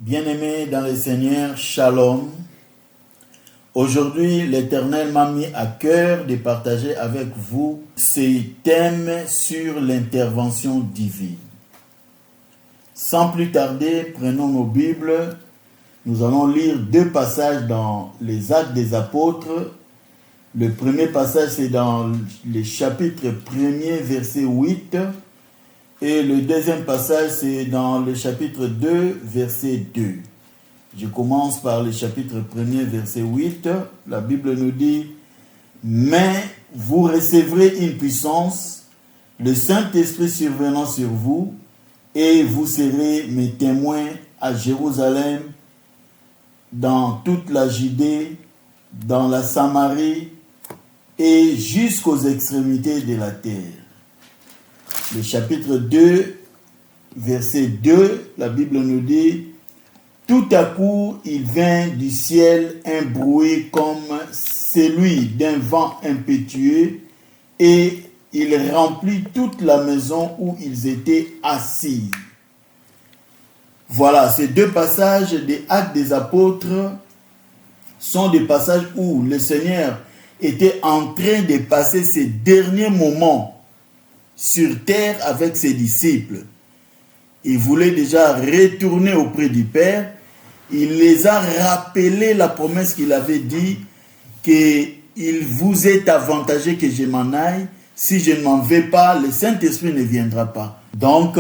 Bien-aimés dans le Seigneur, Shalom. Aujourd'hui, l'Éternel m'a mis à cœur de partager avec vous ces thèmes sur l'intervention divine. Sans plus tarder, prenons nos Bibles. Nous allons lire deux passages dans les Actes des Apôtres. Le premier passage, c'est dans le chapitre 1er, verset 8. Et le deuxième passage, c'est dans le chapitre 2, verset 2. Je commence par le chapitre 1er, verset 8. La Bible nous dit « Mais vous recevrez une puissance, le Saint-Esprit survenant sur vous, et vous serez mes témoins à Jérusalem, dans toute la Judée, dans la Samarie, et jusqu'aux extrémités de la terre. » Le chapitre 2, verset 2, la Bible nous dit « Tout à coup, il vint du ciel un bruit comme celui d'un vent impétueux, et il remplit toute la maison où ils étaient assis. » Voilà, ces deux passages des Actes des Apôtres sont des passages où le Seigneur était en train de passer ses derniers moments sur terre avec ses disciples. Il voulait déjà retourner auprès du Père. Il les a rappelé la promesse qu'il avait dit qu'il vous est avantageux que je m'en aille. Si je ne m'en vais pas, le Saint-Esprit ne viendra pas. Donc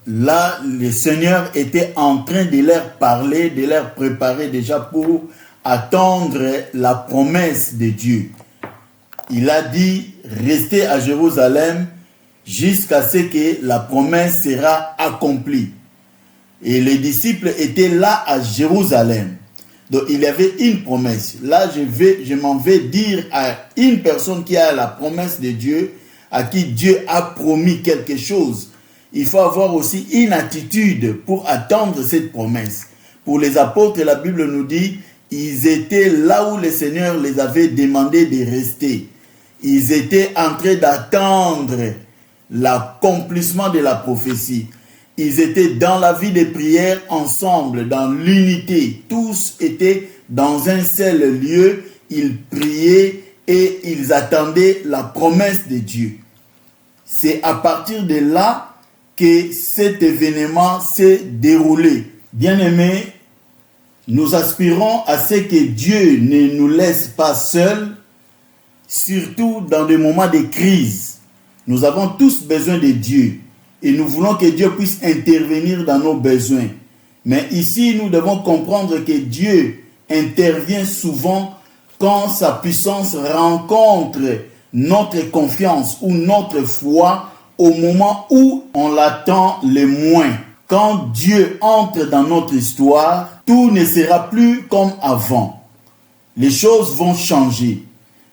là, le Seigneur était en train de leur parler, de leur préparer déjà pour attendre la promesse de Dieu. Il a dit, restez à Jérusalem jusqu'à ce que la promesse sera accomplie. Et les disciples étaient là à Jérusalem. Donc il y avait une promesse. Là, je m'en vais dire à une personne qui a la promesse de Dieu, à qui Dieu a promis quelque chose. Il faut avoir aussi une attitude pour attendre cette promesse. Pour les apôtres, la Bible nous dit, ils étaient là où le Seigneur les avait demandé de rester. Ils étaient en train d'attendre l'accomplissement de la prophétie. Ils étaient dans la vie de prière ensemble, dans l'unité. Tous étaient dans un seul lieu. Ils priaient et ils attendaient la promesse de Dieu. C'est à partir de là que cet événement s'est déroulé. Bien-aimés, nous aspirons à ce que Dieu ne nous laisse pas seuls, surtout dans des moments de crise. Nous avons tous besoin de Dieu et nous voulons que Dieu puisse intervenir dans nos besoins. Mais ici, nous devons comprendre que Dieu intervient souvent quand sa puissance rencontre notre confiance ou notre foi au moment où on l'attend le moins. Quand Dieu entre dans notre histoire, tout ne sera plus comme avant. Les choses vont changer.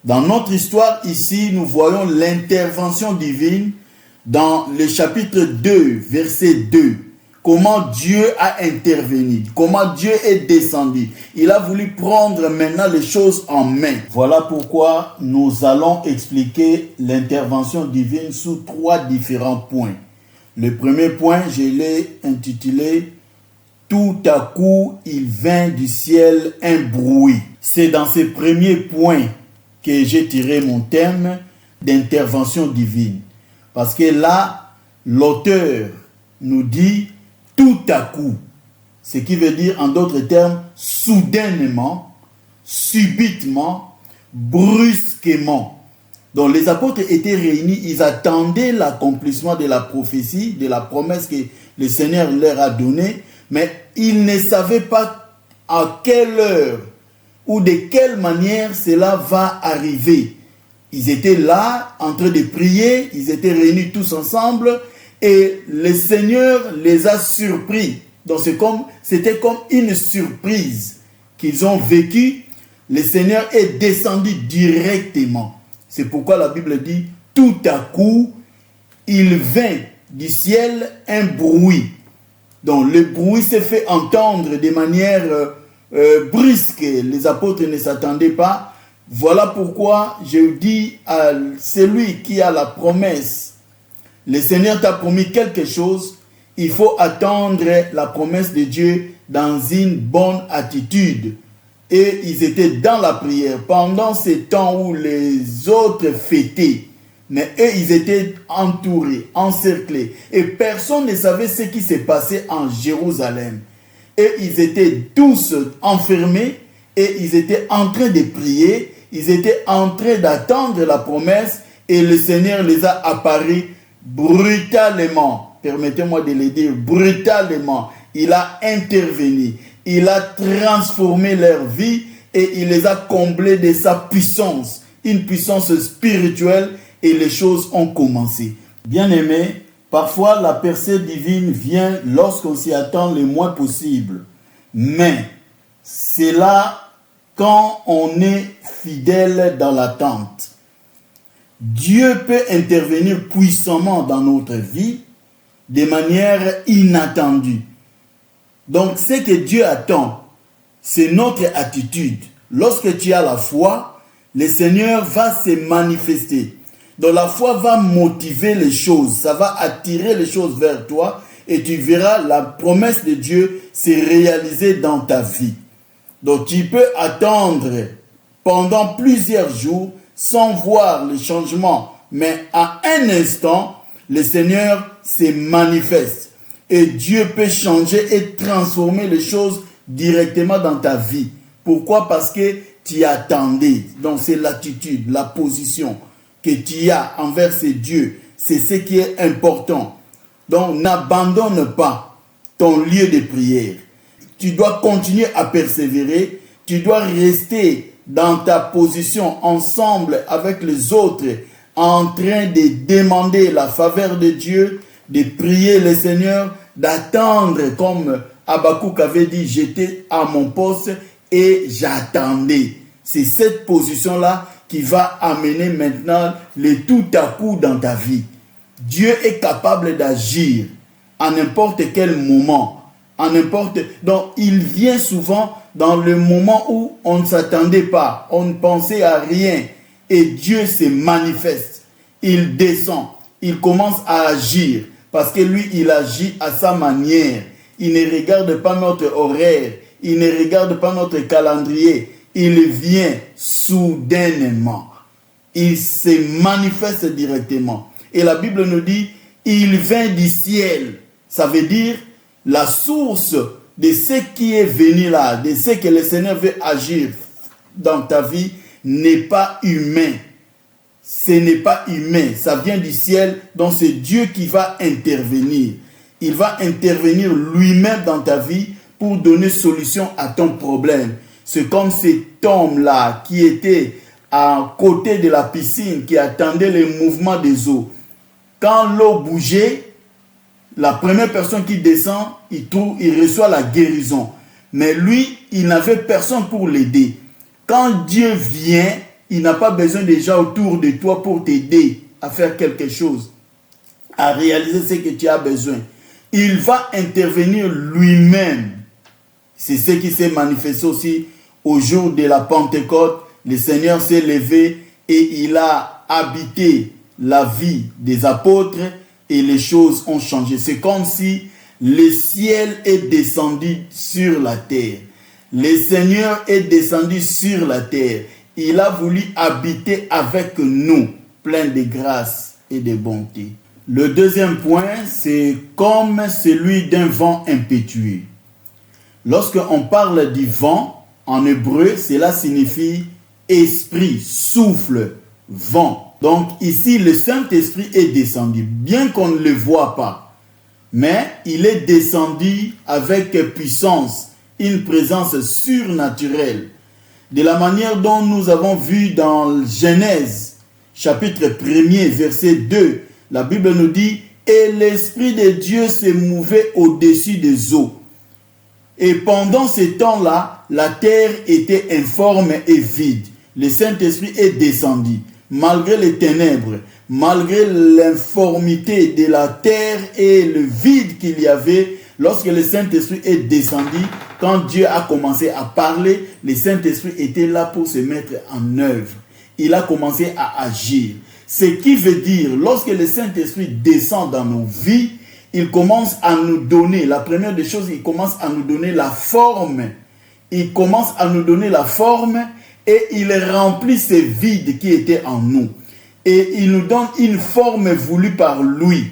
Dans notre histoire ici, nous voyons l'intervention divine dans le chapitre 2, verset 2. Comment Dieu a intervenu, comment Dieu est descendu. Il a voulu prendre maintenant les choses en main. Voilà pourquoi nous allons expliquer l'intervention divine sous trois différents points. Le premier point, je l'ai intitulé « Tout à coup, il vint du ciel un bruit ». C'est dans ce premier point que j'ai tiré mon thème d'intervention divine. Parce que là, l'auteur nous dit tout à coup. Ce qui veut dire en d'autres termes, soudainement, subitement, brusquement. Donc les apôtres étaient réunis, ils attendaient l'accomplissement de la prophétie, de la promesse que le Seigneur leur a donnée, mais ils ne savaient pas à quelle heure ou de quelle manière cela va arriver. Ils étaient là, en train de prier, ils étaient réunis tous ensemble, et le Seigneur les a surpris. Donc c'était comme une surprise qu'ils ont vécue. Le Seigneur est descendu directement. C'est pourquoi la Bible dit, tout à coup, il vint du ciel un bruit. Donc le bruit s'est fait entendre de manière brusque. Les apôtres ne s'attendaient pas. Voilà pourquoi je dis à celui qui a la promesse, le Seigneur t'a promis quelque chose, il faut attendre la promesse de Dieu dans une bonne attitude. Et ils étaient dans la prière pendant ces temps où les autres fêtaient. Mais eux, ils étaient entourés, encerclés. Et personne ne savait ce qui s'est passé en Jérusalem. Et ils étaient tous enfermés et ils étaient en train de prier. Ils étaient en train d'attendre la promesse et le Seigneur les a apparus brutalement. Permettez-moi de le dire, brutalement. Il a intervenu. Il a transformé leur vie et il les a comblés de sa puissance. Une puissance spirituelle et les choses ont commencé. Bien-aimés, parfois la percée divine vient lorsqu'on s'y attend le moins possible. Mais c'est là quand on est fidèle dans l'attente. Dieu peut intervenir puissamment dans notre vie de manière inattendue. Donc ce que Dieu attend, c'est notre attitude. Lorsque tu as la foi, le Seigneur va se manifester. Donc la foi va motiver les choses, ça va attirer les choses vers toi et tu verras la promesse de Dieu se réaliser dans ta vie. Donc tu peux attendre pendant plusieurs jours sans voir le changement, mais à un instant, le Seigneur se manifeste et Dieu peut changer et transformer les choses directement dans ta vie. Pourquoi? Parce que tu attendais. Donc c'est l'attitude, la position que tu as envers ces dieux. C'est ce qui est important. Donc n'abandonne pas ton lieu de prière. Tu dois continuer à persévérer. Tu dois rester dans ta position ensemble avec les autres en train de demander la faveur de Dieu, de prier le Seigneur, d'attendre comme Habakkuk avait dit, j'étais à mon poste et j'attendais. C'est cette position-là qui va amener maintenant le tout à coup dans ta vie. Dieu est capable d'agir à n'importe quel moment. Donc, il vient souvent dans le moment où on ne s'attendait pas, on ne pensait à rien. Et Dieu se manifeste. Il descend. Il commence à agir. Parce que lui, il agit à sa manière. Il ne regarde pas notre horaire. Il ne regarde pas notre calendrier. Il vient soudainement. Il se manifeste directement. Et la Bible nous dit, il vient du ciel. Ça veut dire la source de ce qui est venu là, de ce que le Seigneur veut agir dans ta vie, n'est pas humain. Ce n'est pas humain. Ça vient du ciel, donc c'est Dieu qui va intervenir. Il va intervenir lui-même dans ta vie pour donner solution à ton problème. C'est comme cet homme-là qui était à côté de la piscine, qui attendait le mouvement des eaux. Quand l'eau bougeait, la première personne qui descend, il reçoit la guérison. Mais lui, il n'avait personne pour l'aider. Quand Dieu vient, il n'a pas besoin des gens autour de toi pour t'aider à faire quelque chose, à réaliser ce que tu as besoin. Il va intervenir lui-même. C'est ce qui s'est manifesté aussi au jour de la Pentecôte. Le Seigneur s'est levé et il a habité la vie des apôtres et les choses ont changé. C'est comme si le ciel est descendu sur la terre. Le Seigneur est descendu sur la terre. Il a voulu habiter avec nous, plein de grâce et de bonté. Le deuxième point, c'est comme celui d'un vent impétueux. Lorsqu'on parle du vent, en hébreu, cela signifie esprit, souffle, vent. Donc ici, le Saint-Esprit est descendu, bien qu'on ne le voit pas. Mais il est descendu avec puissance, une présence surnaturelle. De la manière dont nous avons vu dans Genèse, chapitre 1er, verset 2, la Bible nous dit « Et l'Esprit de Dieu se mouvait au-dessus des eaux. » Et pendant ce temps-là, la terre était informe et vide. Le Saint-Esprit est descendu. Malgré les ténèbres, malgré l'informité de la terre et le vide qu'il y avait, lorsque le Saint-Esprit est descendu, quand Dieu a commencé à parler, le Saint-Esprit était là pour se mettre en œuvre. Il a commencé à agir. Ce qui veut dire, lorsque le Saint-Esprit descend dans nos vies, il commence à nous donner, la première des choses, il commence à nous donner la forme. Il commence à nous donner la forme et il remplit ces vides qui étaient en nous. Et il nous donne une forme voulue par lui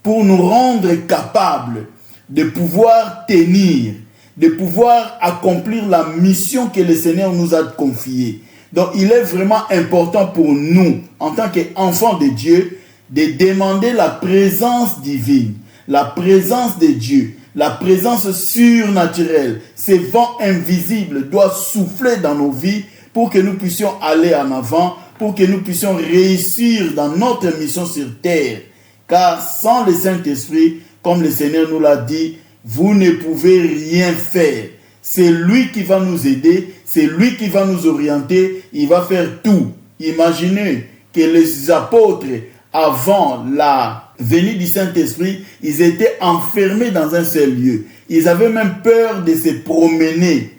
pour nous rendre capables de pouvoir tenir, de pouvoir accomplir la mission que le Seigneur nous a confiée. Donc, il est vraiment important pour nous, en tant qu'enfants de Dieu, de demander la présence divine, la présence de Dieu, la présence surnaturelle. Ces vents invisibles doivent souffler dans nos vies pour que nous puissions aller en avant, pour que nous puissions réussir dans notre mission sur terre. Car sans le Saint-Esprit, comme le Seigneur nous l'a dit, vous ne pouvez rien faire. C'est lui qui va nous aider, c'est lui qui va nous orienter, il va faire tout. Imaginez que les apôtres, avant la venue du Saint-Esprit, ils étaient enfermés dans un seul lieu. Ils avaient même peur de se promener.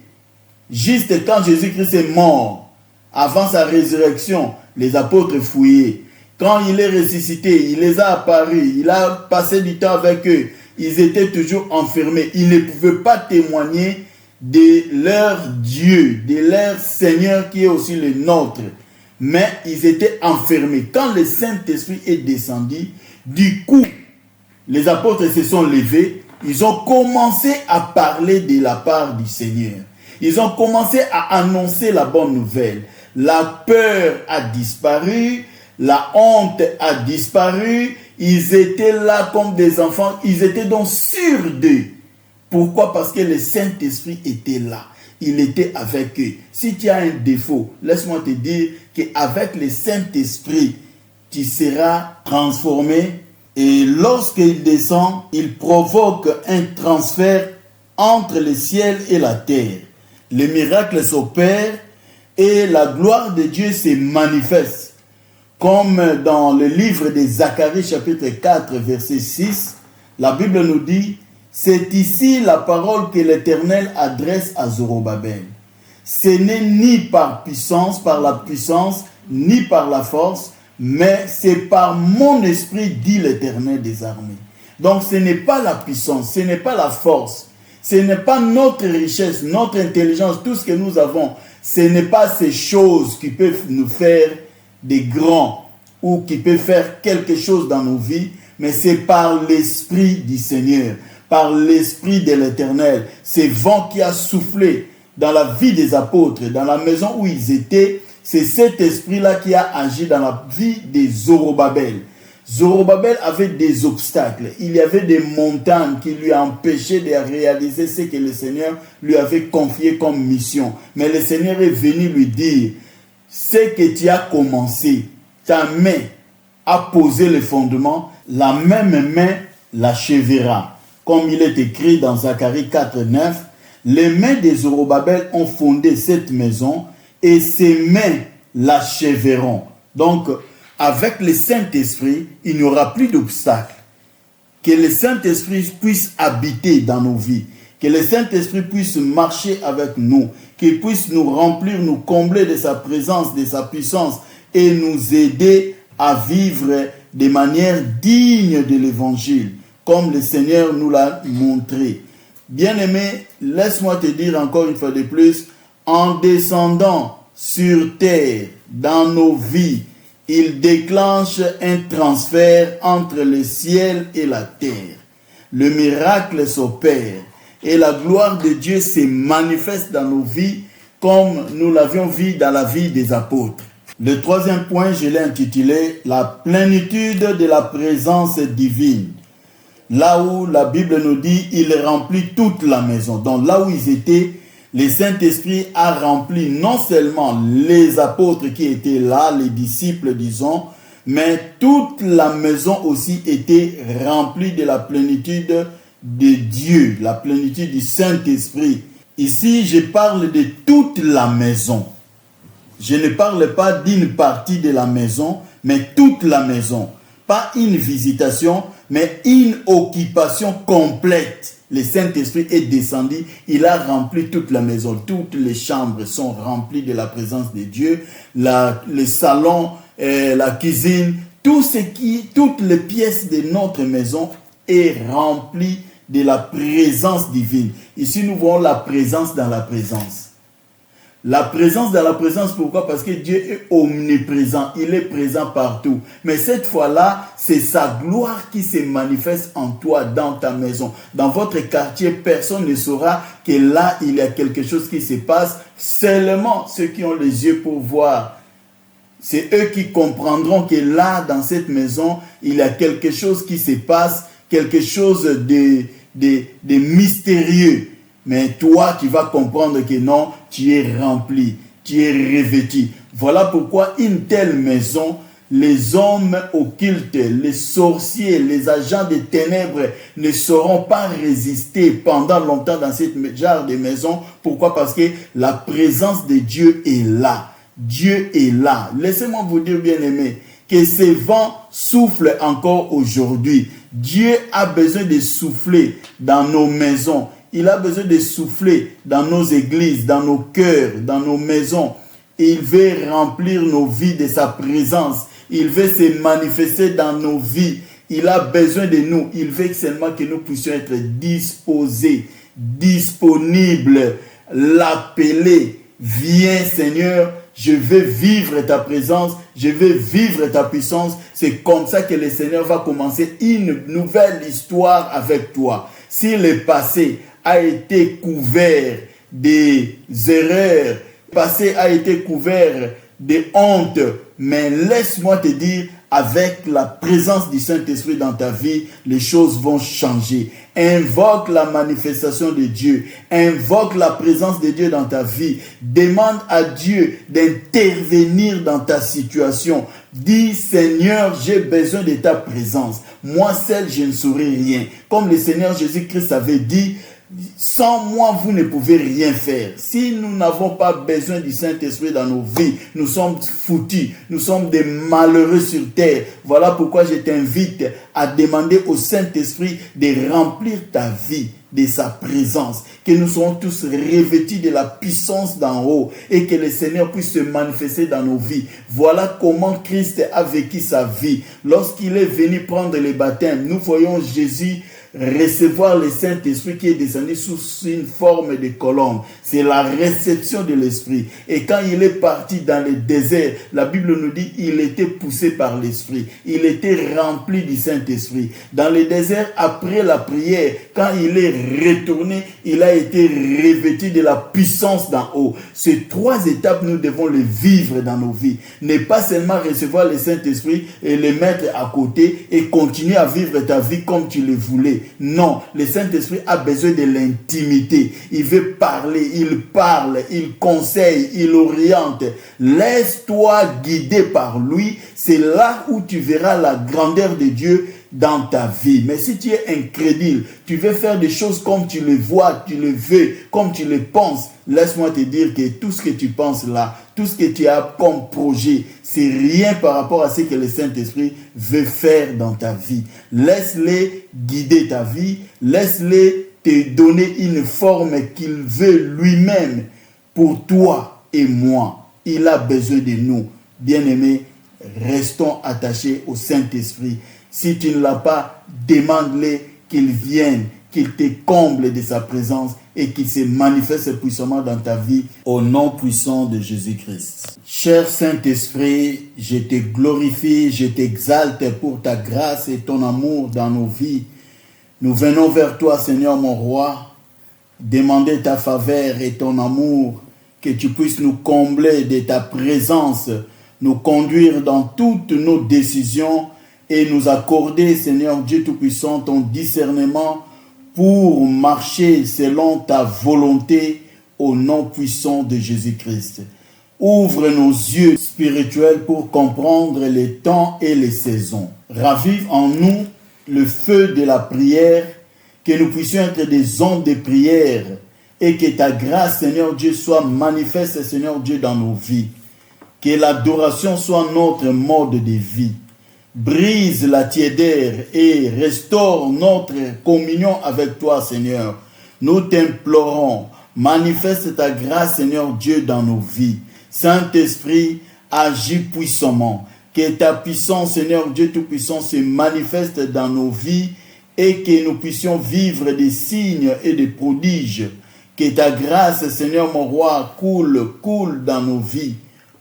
Juste quand Jésus-Christ est mort, avant sa résurrection, les apôtres fouillaient. Quand il est ressuscité, il les a apparus, il a passé du temps avec eux. Ils étaient toujours enfermés. Ils ne pouvaient pas témoigner de leur Dieu, de leur Seigneur qui est aussi le nôtre. Mais ils étaient enfermés. Quand le Saint-Esprit est descendu, du coup, les apôtres se sont levés. Ils ont commencé à parler de la part du Seigneur. Ils ont commencé à annoncer la bonne nouvelle. La peur a disparu, la honte a disparu. Ils étaient là comme des enfants. Ils étaient donc sûrs d'eux. Pourquoi? Parce que le Saint-Esprit était là. Il était avec eux. Si tu as un défaut, laisse-moi te dire qu'avec le Saint-Esprit, tu seras transformé. Et lorsqu'il descend, il provoque un transfert entre le ciel et la terre. Les miracles s'opèrent et la gloire de Dieu se manifeste. Comme dans le livre de Zacharie chapitre 4 verset 6, la Bible nous dit: c'est ici la parole que l'Éternel adresse à Zorobabel. Ce n'est ni par la puissance, ni par la force, mais c'est par mon esprit, dit l'Éternel des armées. Donc ce n'est pas la puissance, ce n'est pas la force, ce n'est pas notre richesse, notre intelligence, tout ce que nous avons. Ce n'est pas ces choses qui peuvent nous faire des grands ou qui peuvent faire quelque chose dans nos vies, mais c'est par l'Esprit du Seigneur, par l'Esprit de l'Éternel. Ce vent qui a soufflé dans la vie des apôtres, dans la maison où ils étaient, c'est cet esprit-là qui a agi dans la vie de Zorobabel. Zorobabel avait des obstacles. Il y avait des montagnes qui lui empêchaient de réaliser ce que le Seigneur lui avait confié comme mission. Mais le Seigneur est venu lui dire: ce que tu as commencé, ta main a posé le fondement, la même main l'achèvera. Comme il est écrit dans Zacharie 4, 9, les mains de Zorobabel ont fondé cette maison et ses mains l'achèveront. Donc, avec le Saint-Esprit, il n'y aura plus d'obstacles. Que le Saint-Esprit puisse habiter dans nos vies. Que le Saint-Esprit puisse marcher avec nous. Qu'il puisse nous remplir, nous combler de sa présence, de sa puissance et nous aider à vivre de manière digne de l'Évangile, comme le Seigneur nous l'a montré. Bien-aimé, laisse-moi te dire encore une fois de plus, en descendant sur terre, dans nos vies, il déclenche un transfert entre le ciel et la terre. Le miracle s'opère et la gloire de Dieu se manifeste dans nos vies comme nous l'avions vu dans la vie des apôtres. Le troisième point, je l'ai intitulé « La plénitude de la présence divine ». Là où la Bible nous dit « Il remplit toute la maison ». Donc là où ils étaient, le Saint-Esprit a rempli non seulement les apôtres qui étaient là, les disciples disons, mais toute la maison aussi était remplie de la plénitude de Dieu, la plénitude du Saint-Esprit. Ici, je parle de toute la maison. Je ne parle pas d'une partie de la maison, mais toute la maison. Pas une visitation, mais une occupation complète. Le Saint-Esprit est descendu, il a rempli toute la maison. Toutes les chambres sont remplies de la présence de Dieu. Le salon, la cuisine, toutes les pièces de notre maison est rempli de la présence divine. Ici, nous voyons la présence dans la présence. La présence dans la présence, pourquoi? Parce que Dieu est omniprésent, il est présent partout. Mais cette fois-là, c'est sa gloire qui se manifeste en toi, dans ta maison. Dans votre quartier, personne ne saura que là, il y a quelque chose qui se passe. Seulement ceux qui ont les yeux pour voir. C'est eux qui comprendront que là, dans cette maison, il y a quelque chose qui se passe, quelque chose de mystérieux. Mais toi, tu vas comprendre que non, tu es rempli, tu es revêtu. Voilà pourquoi une telle maison, les hommes occultes, les sorciers, les agents des ténèbres ne sauront pas résister pendant longtemps dans cette genre de maison. Pourquoi? Parce que la présence de Dieu est là. Dieu est là. Laissez-moi vous dire, bien-aimés, que ces vents soufflent encore aujourd'hui. Dieu a besoin de souffler dans nos maisons. Il a besoin de souffler dans nos églises, dans nos cœurs, dans nos maisons. Il veut remplir nos vies de sa présence. Il veut se manifester dans nos vies. Il a besoin de nous. Il veut seulement que nous puissions être disposés, disponibles, l'appeler. Viens Seigneur, je veux vivre ta présence, je veux vivre ta puissance. C'est comme ça que le Seigneur va commencer une nouvelle histoire avec toi. Si le passé a été couvert des erreurs, le passé a été couvert de honte, mais laisse-moi te dire, avec la présence du Saint-Esprit dans ta vie, les choses vont changer. Invoque la manifestation de Dieu, invoque la présence de Dieu dans ta vie, demande à Dieu d'intervenir dans ta situation. Dis, Seigneur, j'ai besoin de ta présence. Moi seul, je ne saurais rien. Comme le Seigneur Jésus-Christ avait dit, sans moi, vous ne pouvez rien faire. Si nous n'avons pas besoin du Saint-Esprit dans nos vies, nous sommes foutus, nous sommes des malheureux sur terre. Voilà pourquoi je t'invite à demander au Saint-Esprit de remplir ta vie de sa présence, que nous soyons tous revêtus de la puissance d'en haut et que le Seigneur puisse se manifester dans nos vies. Voilà comment Christ a vécu sa vie. Lorsqu'il est venu prendre le baptême, nous voyons Jésus recevoir le Saint-Esprit qui est descendu sous une forme de colombe. C'est la réception de l'Esprit. Et quand il est parti dans le désert, la Bible nous dit il était poussé par l'Esprit. Il était rempli du Saint-Esprit. Dans le désert, après la prière, quand il est retourné, il a été revêtu de la puissance d'en haut. Ces trois étapes, nous devons les vivre dans nos vies. Ne pas seulement recevoir le Saint-Esprit et le mettre à côté et continuer à vivre ta vie comme tu le voulais. Non, le Saint-Esprit a besoin de l'intimité. Il veut parler, il parle, il conseille, il oriente. Laisse-toi guider par lui. C'est là où tu verras la grandeur de Dieu dans ta vie. Mais si tu es incrédule, tu veux faire des choses comme tu le vois, tu le veux, comme tu le penses, laisse-moi te dire que tout ce que tu penses là, tout ce que tu as comme projet, c'est rien par rapport à ce que le Saint-Esprit veut faire dans ta vie. Laisse-les guider ta vie, laisse-les te donner une forme qu'il veut lui-même pour toi et moi. Il a besoin de nous. Bien-aimés, restons attachés au Saint-Esprit. Si tu ne l'as pas, demande-le qu'il vienne, qu'il te comble de sa présence et qu'il se manifeste puissamment dans ta vie au nom puissant de Jésus-Christ. Cher Saint-Esprit, je te glorifie, je t'exalte pour ta grâce et ton amour dans nos vies. Nous venons vers toi, Seigneur mon roi, demander ta faveur et ton amour, que tu puisses nous combler de ta présence, nous conduire dans toutes nos décisions et nous accorder, Seigneur Dieu Tout-Puissant, ton discernement pour marcher selon ta volonté au nom puissant de Jésus-Christ. Ouvre nos yeux spirituels pour comprendre les temps et les saisons. Ravive en nous le feu de la prière, que nous puissions être des hommes de prière et que ta grâce, Seigneur Dieu, soit manifeste, Seigneur Dieu, dans nos vies. Que l'adoration soit notre mode de vie. Brise la tiédeur et restaure notre communion avec toi, Seigneur. Nous t'implorons, manifeste ta grâce, Seigneur Dieu, dans nos vies. Saint-Esprit, agis puissamment. Que ta puissance, Seigneur Dieu Tout-Puissant, se manifeste dans nos vies et que nous puissions vivre des signes et des prodiges. Que ta grâce, Seigneur mon roi, coule dans nos vies.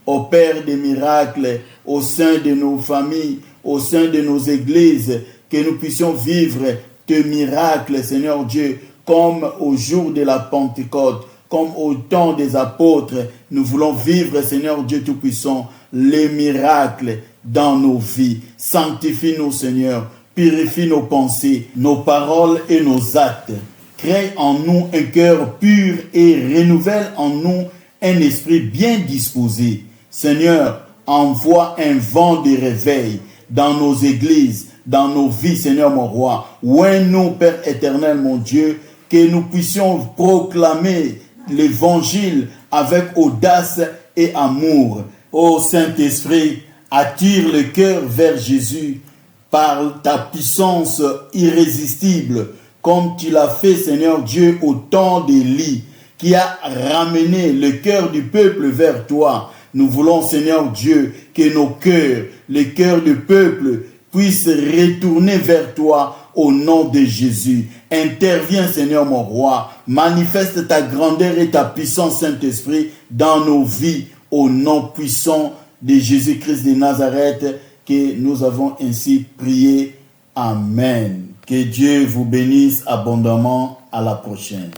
Opère des miracles au sein de nos familles, au sein de nos églises, que nous puissions vivre tes miracles, Seigneur Dieu, comme au jour de la Pentecôte, comme au temps des apôtres. Nous voulons vivre, Seigneur Dieu Tout-Puissant, les miracles dans nos vies. Sanctifie-nous, Seigneur, purifie nos pensées, nos paroles et nos actes. Crée en nous un cœur pur et renouvelle en nous un esprit bien disposé. Seigneur, envoie un vent de réveil dans nos églises, dans nos vies, Seigneur mon roi. Ouvre-nous, Père éternel, mon Dieu, que nous puissions proclamer l'évangile avec audace et amour. Ô Saint-Esprit, attire le cœur vers Jésus par ta puissance irrésistible, comme tu l'as fait, Seigneur Dieu, au temps d'Élie, qui a ramené le cœur du peuple vers toi. Nous voulons, Seigneur Dieu, que nos cœurs, les cœurs du peuple, puissent retourner vers toi au nom de Jésus. Interviens, Seigneur mon roi. Manifeste ta grandeur et ta puissance, Saint-Esprit, dans nos vies, au nom puissant de Jésus-Christ de Nazareth, que nous avons ainsi prié. Amen. Que Dieu vous bénisse abondamment. À la prochaine.